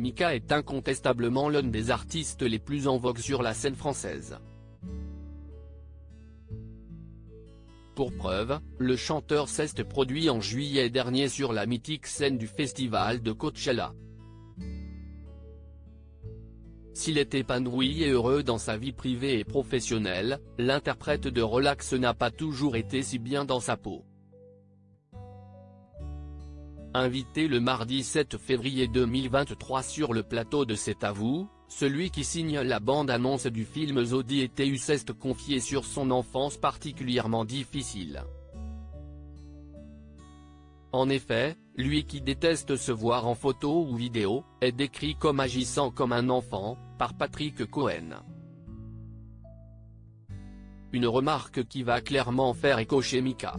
Mika est incontestablement l'un des artistes les plus en vogue sur la scène française. Pour preuve, le chanteur s'est produit en juillet dernier sur la mythique scène du festival de Coachella. S'il est épanoui et heureux dans sa vie privée et professionnelle, l'interprète de Relax n'a pas toujours été si bien dans sa peau. Invité le mardi 7 février 2023 sur le plateau de C'est à vous, celui qui signe la bande-annonce du film Zodi et Teus s'est confié sur son enfance particulièrement difficile. En effet, lui qui déteste se voir en photo ou vidéo, est décrit comme agissant comme un enfant, par Patrick Cohen. Une remarque qui va clairement faire écho chez Mika.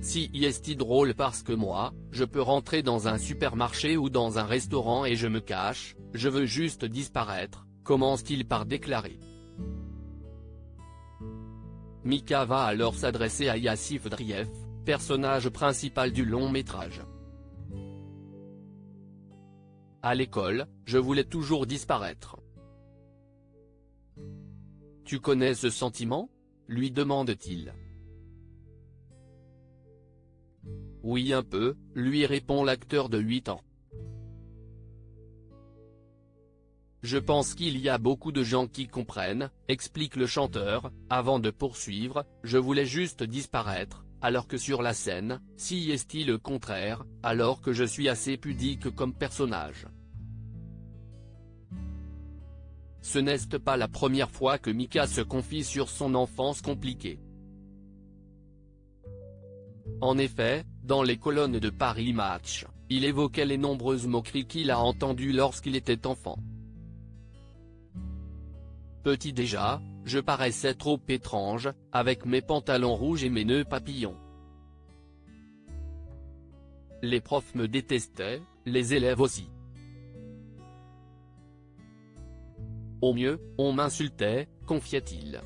Si est drôle parce que moi, je peux rentrer dans un supermarché ou dans un restaurant et je me cache, je veux juste disparaître, commence-t-il par déclarer. Mika va alors s'adresser à Yassif Drief, personnage principal du long métrage. À l'école, je voulais toujours disparaître. Tu connais ce sentiment ? Lui demande-t-il. Oui un peu, lui répond l'acteur de 8 ans. Je pense qu'il y a beaucoup de gens qui comprennent, explique le chanteur, avant de poursuivre, je voulais juste disparaître, alors que sur la scène, si est-il le contraire, alors que je suis assez pudique comme personnage. Ce n'est pas la première fois que Mika se confie sur son enfance compliquée. En effet, dans les colonnes de Paris Match, il évoquait les nombreuses moqueries qu'il a entendues lorsqu'il était enfant. Petit déjà, je paraissais trop étrange, avec mes pantalons rouges et mes nœuds papillons. Les profs me détestaient, les élèves aussi. Au mieux, on m'insultait, confiait-il.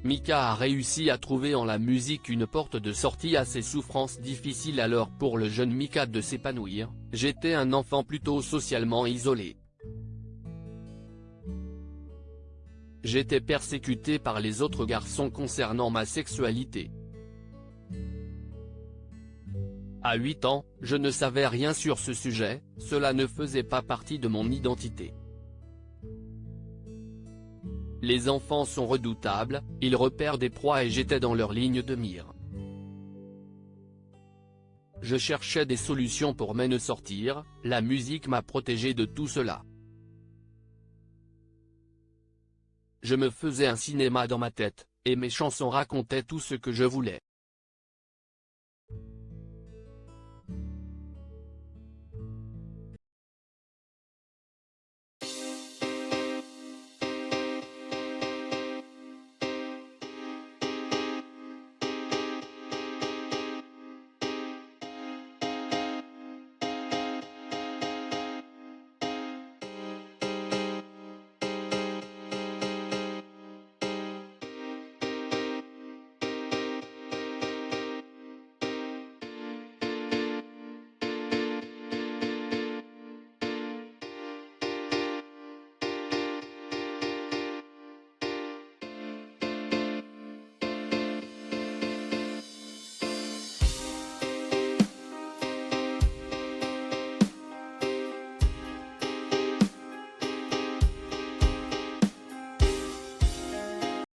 Mika a réussi à trouver en la musique une porte de sortie à ses souffrances difficiles alors pour le jeune Mika de s'épanouir, j'étais un enfant plutôt socialement isolé. J'étais persécuté par les autres garçons concernant ma sexualité. À 8 ans, je ne savais rien sur ce sujet, cela ne faisait pas partie de mon identité. Les enfants sont redoutables, ils repèrent des proies et j'étais dans leur ligne de mire. Je cherchais des solutions pour m'en sortir, la musique m'a protégé de tout cela. Je me faisais un cinéma dans ma tête, et mes chansons racontaient tout ce que je voulais.